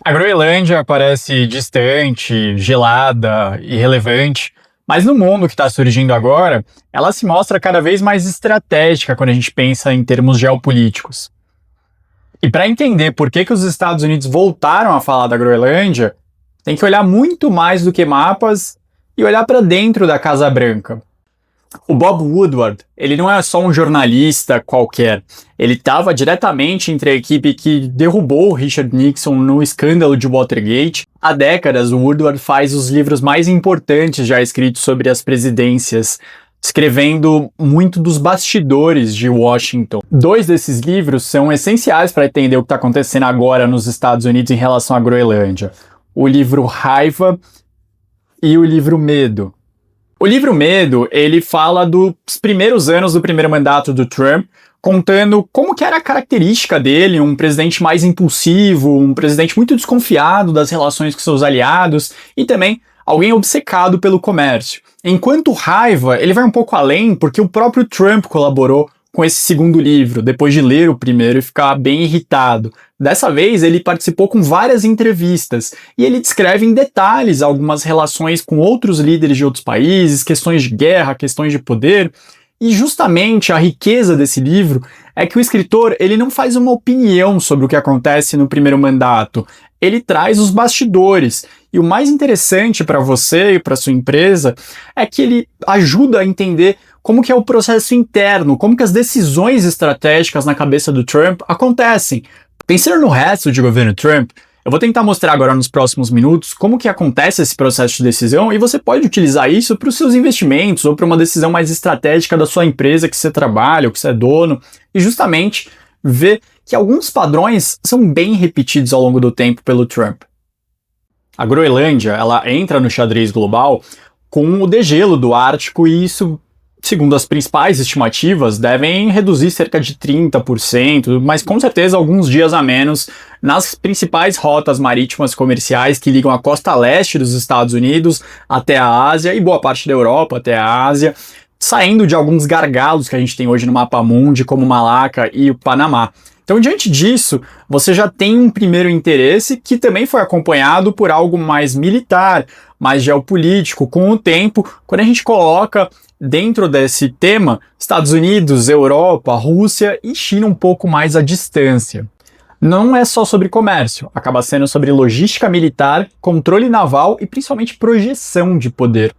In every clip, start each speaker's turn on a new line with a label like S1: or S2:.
S1: A Groenlândia parece distante, gelada, irrelevante, mas no mundo que está surgindo agora, ela se mostra cada vez mais estratégica quando a gente pensa em termos geopolíticos. E para entender por que os Estados Unidos voltaram a falar da Groenlândia, tem que olhar muito mais do que mapas e olhar para dentro da Casa Branca. O Bob Woodward, ele não é só um jornalista qualquer. Ele estava diretamente entre a equipe que derrubou o Richard Nixon no escândalo de Watergate. Há décadas, o Woodward faz os livros mais importantes já escritos sobre as presidências, escrevendo muito dos bastidores de Washington. Dois desses livros são essenciais para entender o que está acontecendo agora nos Estados Unidos em relação à Groenlândia. O livro Raiva e o livro Medo. O livro Medo, ele fala dos primeiros anos do primeiro mandato do Trump, contando como que era a característica dele, um presidente mais impulsivo, um presidente muito desconfiado das relações com seus aliados e também alguém obcecado pelo comércio. Enquanto Raiva, ele vai um pouco além porque o próprio Trump colaborou com esse segundo livro, depois de ler o primeiro e ficar bem irritado. Dessa vez, ele participou com várias entrevistas e ele descreve em detalhes algumas relações com outros líderes de outros países, questões de guerra, questões de poder. E justamente a riqueza desse livro é que o escritor ele não faz uma opinião sobre o que acontece no primeiro mandato, ele traz os bastidores. E o mais interessante para você e para sua empresa é que ele ajuda a entender como que é o processo interno, como que as decisões estratégicas na cabeça do Trump acontecem. Pensando no resto de governo Trump, eu vou tentar mostrar agora nos próximos minutos como que acontece esse processo de decisão e você pode utilizar isso para os seus investimentos ou para uma decisão mais estratégica da sua empresa que você trabalha ou que você é dono e justamente ver que alguns padrões são bem repetidos ao longo do tempo pelo Trump. A Groenlândia, ela entra no xadrez global com o degelo do Ártico e isso, segundo as principais estimativas, devem reduzir cerca de 30%, mas com certeza alguns dias a menos nas principais rotas marítimas comerciais que ligam a costa leste dos Estados Unidos até a Ásia e boa parte da Europa até a Ásia, saindo de alguns gargalos que a gente tem hoje no mapa mundi, como Malaca e o Panamá. Então, diante disso, você já tem um primeiro interesse que também foi acompanhado por algo mais militar, mais geopolítico. Com o tempo, quando a gente coloca dentro desse tema Estados Unidos, Europa, Rússia e China um pouco mais à distância. Não é só sobre comércio, acaba sendo sobre logística militar, controle naval e principalmente projeção de poder.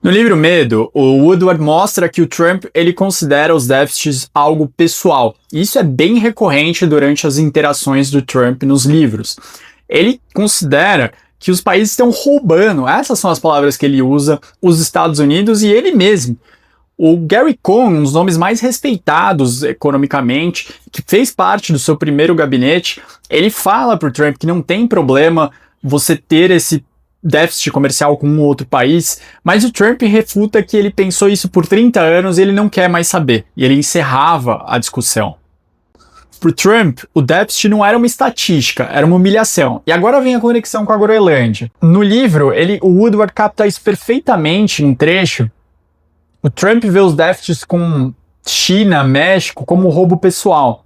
S1: No livro Medo, o Woodward mostra que o Trump ele considera os déficits algo pessoal. Isso é bem recorrente durante as interações do Trump nos livros. Ele considera que os países estão roubando, essas são as palavras que ele usa, os Estados Unidos e ele mesmo. O Gary Cohn, um dos nomes mais respeitados economicamente, que fez parte do seu primeiro gabinete, ele fala para o Trump que não tem problema você ter esse déficit comercial com um outro país, mas o Trump refuta que ele pensou isso por 30 anos e ele não quer mais saber, e ele encerrava a discussão. Para o Trump, o déficit não era uma estatística, era uma humilhação. E agora vem a conexão com a Groenlândia. No livro, o Woodward capta isso perfeitamente em trecho. O Trump vê os déficits com China, México, como roubo pessoal.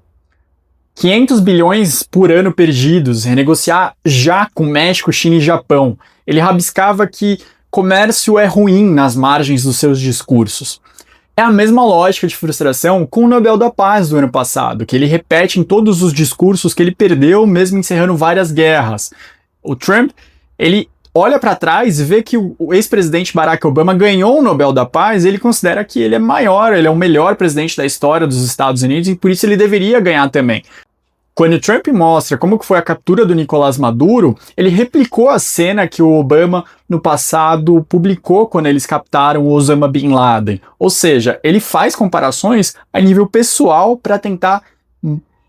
S1: 500 bilhões por ano perdidos, renegociar já com México, China e Japão. Ele rabiscava que comércio é ruim nas margens dos seus discursos. É a mesma lógica de frustração com o Nobel da Paz do ano passado, que ele repete em todos os discursos que ele perdeu, mesmo encerrando várias guerras. O Trump, ele olha para trás e vê que o ex-presidente Barack Obama ganhou o Nobel da Paz e ele considera que ele é maior, ele é o melhor presidente da história dos Estados Unidos e por isso ele deveria ganhar também. Quando o Trump mostra como que foi a captura do Nicolás Maduro, ele replicou a cena que o Obama, no passado, publicou quando eles captaram o Osama Bin Laden. Ou seja, ele faz comparações a nível pessoal para tentar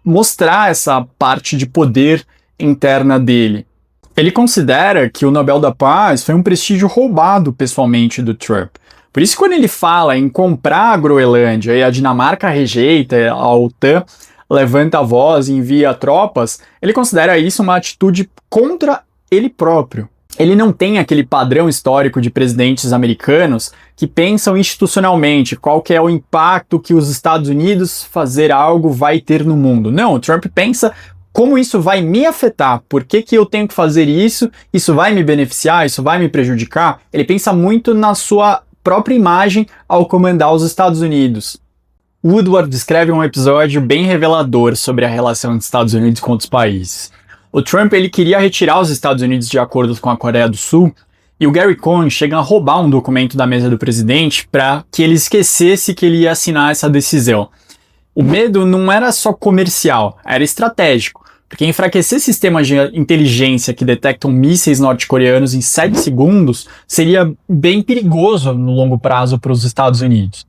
S1: mostrar essa parte de poder interna dele. Ele considera que o Nobel da Paz foi um prestígio roubado pessoalmente do Trump. Por isso, quando ele fala em comprar a Groenlândia e a Dinamarca rejeita, a OTAN levanta a voz e envia tropas, ele considera isso uma atitude contra ele próprio. Ele não tem aquele padrão histórico de presidentes americanos que pensam institucionalmente qual que é o impacto que os Estados Unidos fazer algo vai ter no mundo. Não, o Trump pensa como isso vai me afetar, por que que eu tenho que fazer isso vai me beneficiar, isso vai me prejudicar. Ele pensa muito na sua própria imagem ao comandar os Estados Unidos. Woodward descreve um episódio bem revelador sobre a relação dos Estados Unidos com outros países. O Trump ele queria retirar os Estados Unidos de acordos com a Coreia do Sul, e o Gary Cohn chega a roubar um documento da mesa do presidente para que ele esquecesse que ele ia assinar essa decisão. O medo não era só comercial, era estratégico, porque enfraquecer sistemas de inteligência que detectam mísseis norte-coreanos em 7 segundos seria bem perigoso no longo prazo para os Estados Unidos.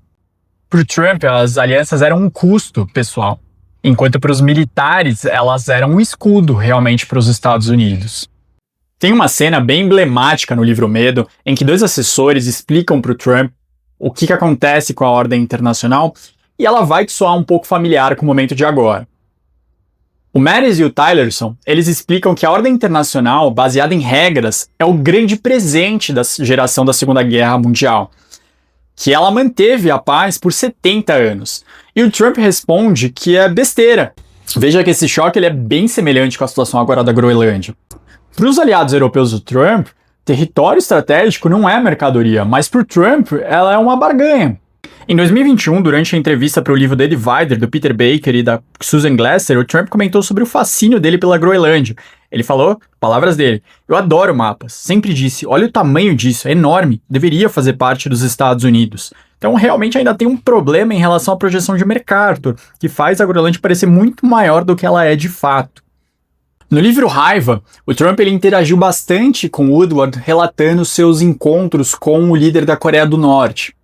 S1: Para o Trump, as alianças eram um custo pessoal, enquanto para os militares elas eram um escudo realmente para os Estados Unidos. Tem uma cena bem emblemática no livro Medo, em que 2 assessores explicam para o Trump o que acontece com a ordem internacional, e ela vai te soar um pouco familiar com o momento de agora. O Mattis e o Tillerson, eles explicam que a ordem internacional, baseada em regras, é o grande presente da geração da Segunda Guerra Mundial, que ela manteve a paz por 70 anos. E o Trump responde que é besteira. Veja que esse choque ele é bem semelhante com a situação agora da Groenlândia. Para os aliados europeus do Trump, território estratégico não é mercadoria, mas para o Trump ela é uma barganha. Em 2021, durante a entrevista para o livro The Divider, do Peter Baker e da Susan Glasser, o Trump comentou sobre o fascínio dele pela Groenlândia. Ele falou, palavras dele, "Eu adoro mapas, sempre disse, olha o tamanho disso, é enorme, deveria fazer parte dos Estados Unidos." Então realmente ainda tem um problema em relação à projeção de MacArthur, que faz a Groenlândia parecer muito maior do que ela é de fato. No livro Raiva, o Trump ele interagiu bastante com Woodward, relatando seus encontros com o líder da Coreia do Norte.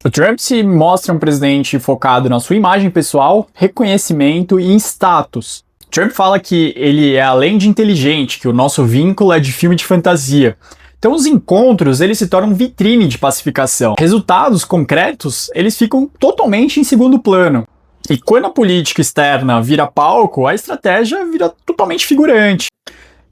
S1: O Trump se mostra um presidente focado na sua imagem pessoal, reconhecimento e em status. Trump fala que ele é além de inteligente, que o nosso vínculo é de filme de fantasia. Então os encontros eles se tornam vitrine de pacificação. Resultados concretos eles ficam totalmente em segundo plano. E quando a política externa vira palco, a estratégia vira totalmente figurante.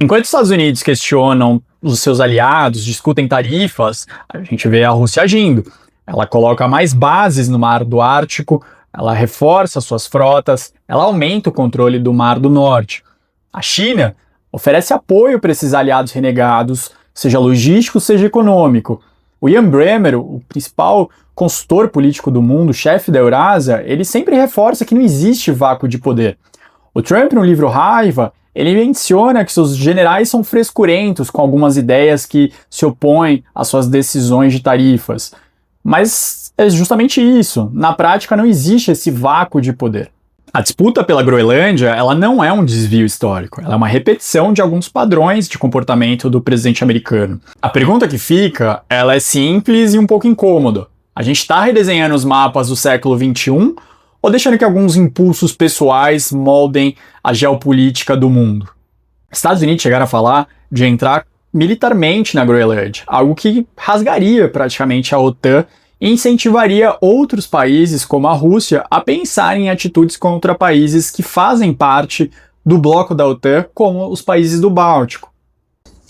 S1: Enquanto os Estados Unidos questionam os seus aliados, discutem tarifas, a gente vê a Rússia agindo. Ela coloca mais bases no Mar do Ártico, ela reforça suas frotas, ela aumenta o controle do Mar do Norte. A China oferece apoio para esses aliados renegados, seja logístico, seja econômico. O Ian Bremmer, o principal consultor político do mundo, chefe da Eurásia, ele sempre reforça que não existe vácuo de poder. O Trump, no livro Raiva, ele menciona que seus generais são frescurentos com algumas ideias que se opõem às suas decisões de tarifas. Mas é justamente isso. Na prática não existe esse vácuo de poder. A disputa pela Groenlândia, ela não é um desvio histórico, ela é uma repetição de alguns padrões de comportamento do presidente americano. A pergunta que fica, ela é simples e um pouco incômoda. A gente está redesenhando os mapas do século XXI ou deixando que alguns impulsos pessoais moldem a geopolítica do mundo? Estados Unidos chegaram a falar de entrar militarmente na Groenlândia, algo que rasgaria praticamente a OTAN e incentivaria outros países, como a Rússia, a pensarem em atitudes contra países que fazem parte do bloco da OTAN, como os países do Báltico.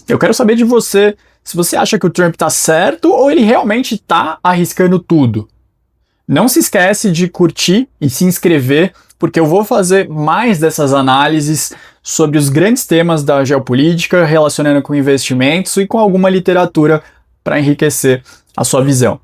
S1: Eu quero saber de você se você acha que o Trump está certo ou ele realmente está arriscando tudo. Não se esquece de curtir e se inscrever, porque eu vou fazer mais dessas análises sobre os grandes temas da geopolítica, relacionando com investimentos e com alguma literatura para enriquecer a sua visão.